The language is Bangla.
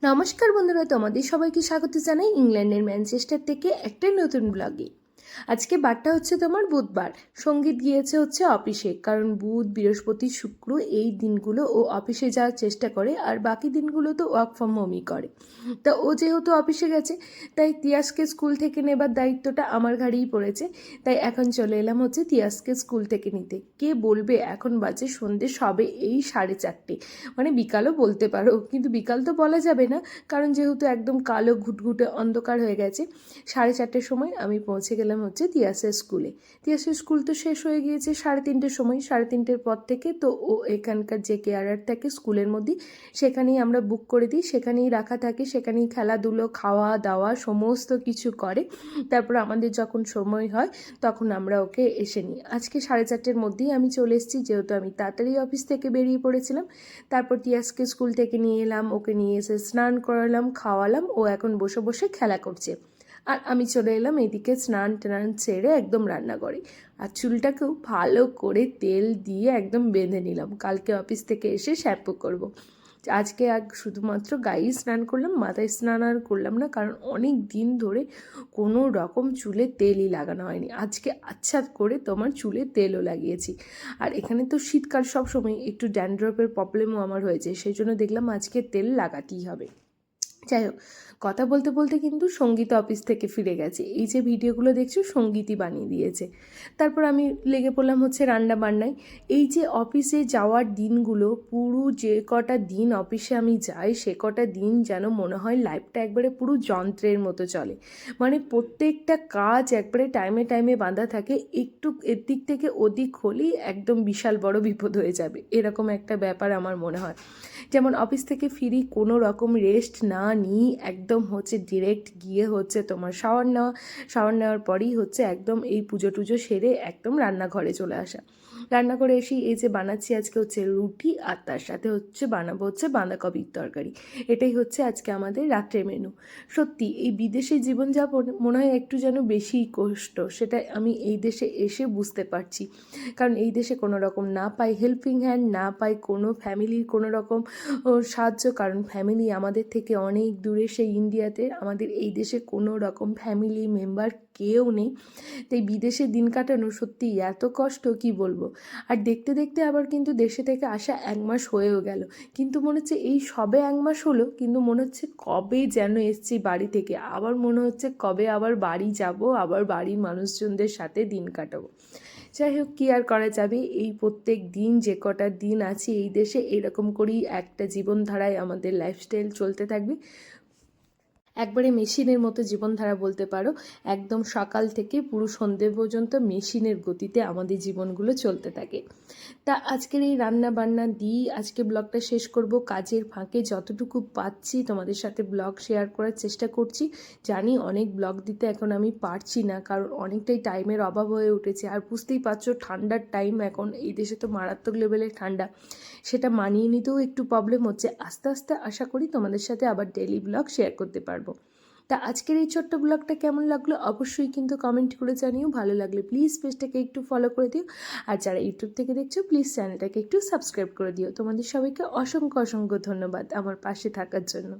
নমস্কার বন্ধুরা, তোমাদের সবাইকে স্বাগত জানাই ইংল্যান্ডের ম্যানচেস্টার থেকে একটা নতুন ব্লগে। আজকে বারটা হচ্ছে তোমার বুধবার। সঙ্গীত গিয়েছে হচ্ছে অফিসে, কারণ বুধ বৃহস্পতি শুক্র এই দিনগুলো ও অফিসে যাওয়ার চেষ্টা করে, আর বাকি দিনগুলো তো ওয়ার্ক ফ্রম হোমই করে। তা ও যেহেতু অফিসে গেছে, তাই তিয়াসকে স্কুল থেকে নেবার দায়িত্বটা আমার ঘাড়েই পড়েছে। তাই এখন চলে এলাম হচ্ছে তিয়াসকে স্কুল থেকে নিতে। কে বলবে এখন বাজে সন্ধ্যে সবে এই 4:30, মানে বিকালও বলতে পারো, কিন্তু বিকাল তো বলা যাবে না, কারণ যেহেতু একদম কালো ঘুটঘুটে অন্ধকার হয়ে গেছে। 4:30 সময় আমি পৌঁছে গেলাম হচ্ছে তিয়াসের স্কুলে। তিয়াসের স্কুল তো শেষ হয়ে গিয়েছে 3:30 সময়। 3:30 পর থেকে তো ও এখানকার যে কেয়ারার থাকে স্কুলের মধ্যেই, সেখানেই আমরা বুক করে দিই, সেখানেই রাখা থাকে, সেখানেই খেলাধুলো খাওয়া দাওয়া সমস্ত কিছু করে। তারপর আমাদের যখন সময় হয় তখন আমরা ওকে এসে নিই। আজকে 4:30-এর মধ্যেই আমি চলে এসেছি, যেহেতু আমি তাড়াতাড়ি অফিস থেকে বেরিয়ে পড়েছিলাম। তারপর তিয়াসকে স্কুল থেকে নিয়ে এলাম, ওকে নিয়ে এসে স্নান করালাম, খাওয়ালাম। ও এখন বসে বসে খেলা করছে, আর আমি চলে এলাম এইদিকে স্নান টান সেরে একদম রান্নাঘরে। আর চুলটাকেও ভালো করে তেল দিয়ে একদম বেঁধে নিলাম, কালকে অফিস থেকে এসে শ্যাম্পু করব। আজকে আর শুধুমাত্র গায়ে স্নান করলাম, মাথায় স্নান আর করলাম না, কারণ অনেক দিন ধরে কোনো রকম চুলে তেলই লাগানো হয়নি। আজকে আচ্ছা করে তোমার চুলে তেলও লাগিয়েছি। আর এখানে তো শীতকাল, সব সময় একটু ড্যান্ড্রফের প্রবলেমও আমার হয়েছে, সেই জন্য দেখলাম আজকে তেল লাগাতেই হবে। যাই হোক, কথা বলতে বলতে কিন্তু সঙ্গীত অফিস থেকে ফিরে গেছে। এই যে ভিডিওগুলো দেখছো সঙ্গীতই বানিয়ে দিয়েছে। তারপর আমি লেগে পড়লাম হচ্ছে রান্না বান্নায়। এই যে অফিসে যাওয়ার দিনগুলো, পুরো যে কটা দিন অফিসে আমি যাই সে কটা দিন যেন মনে হয় লাইফটা একবারে পুরো যন্ত্রের মতো চলে। মানে প্রত্যেকটা কাজ একবারে টাইমে টাইমে বাঁধা থাকে, একটু এদিক থেকে ওদিক হলেই একদম বিশাল বড় বিপদ হয়ে যাবে, এরকম একটা ব্যাপার আমার মনে হয়। যেমন অফিস থেকে ফিরি, কোনো রকম রেস্ট না নিই, একদম হচ্ছে ডিরেক্ট গিয়ে হচ্ছে তোমার শাওয়ার নেওয়ার পরেই হচ্ছে একদম এই পুজো টুজো সেরে একদম রান্নাঘরে চলে আসা। রান্নাঘরে এসেই এই যে বানাচ্ছি আজকে হচ্ছে রুটি, আর তার সাথে বানাবো হচ্ছে বাঁধাকপির তরকারি। এটাই হচ্ছে আজকে আমাদের রাত্রের মেনু। সত্যি এই বিদেশে জীবনযাপন মনে হয় একটু যেন বেশিই কষ্ট, সেটা আমি এই দেশে এসে বুঝতে পারছি। কারণ এই দেশে কোনো রকম না পাই হেল্পিং হ্যান্ড, না পাই কোনো ফ্যামিলির কোনো রকম সাহায্য, কারণ ফ্যামিলি আমাদের থেকে অনেক দূরে, সেই ইন্ডিয়াতে। আমাদের এই দেশে কোনো রকম ফ্যামিলি মেম্বার কেউ নেই। তাই বিদেশে দিন কাটানো সত্যি এত কষ্ট কি বলবো। আর দেখতে দেখতে আবার কিন্তু দেশে থেকে আসা 1 মাস হয়েও গেল, কিন্তু মনে হচ্ছে এই সবে 1 মাস হলো, কিন্তু মনে হচ্ছে কবে যেন এসছি বাড়ি থেকে। আবার মনে হচ্ছে কবে আবার বাড়ি যাব, আবার বাড়ির মানুষজনদের সাথে দিন কাটাবো। যাই হোক, কী আর করা যাবে, এই প্রত্যেক দিন যে কটা দিন আছি এই দেশে এরকম করেই একটা জীবনধারায় আমাদের লাইফস্টাইল চলতে থাকবে। একবারে মেশিনের মতো জীবনধারা বলতে পারো। একদম সকাল থেকে পুরো সন্ধে পর্যন্ত মেশিনের গতিতে আমাদের জীবনগুলো চলতে থাকে। তা আজকের এই রান্না বান্না দিই আজকে ব্লগটা শেষ করব। কাজের ফাঁকে যতটুকু পাচ্ছি তোমাদের সাথে ব্লগ শেয়ার করার চেষ্টা করছি। জানি অনেক ব্লগ দিতে এখন আমি পারছি না, কারণ অনেকটাই টাইমের অভাব হয়ে উঠেছে। আর বুঝতেই পারছো ঠান্ডার টাইম, এখন এই দেশে তো মারাত্মক লেভেলের ঠান্ডা, সেটা মানিয়ে নিতেও একটু প্রবলেম হচ্ছে। আস্তে আস্তে আশা করি তোমাদের সাথে আবার ডেইলি ব্লগ শেয়ার করতে পারবো। তা আজকের এই ছোট্ট ব্লগটা কেমন লাগলো অবশ্যই কিন্তু কমেন্ট করে জানিও। ভালো লাগলে প্লিজ পেজটাকে একটু ফলো করে দিও, আর যারা ইউটিউব থেকে দেখছো প্লিজ চ্যানেলটাকে একটু সাবস্ক্রাইব করে দিও। তোমাদের সবাইকে অসংখ্য অসংখ্য ধন্যবাদ আমার পাশে থাকার জন্য।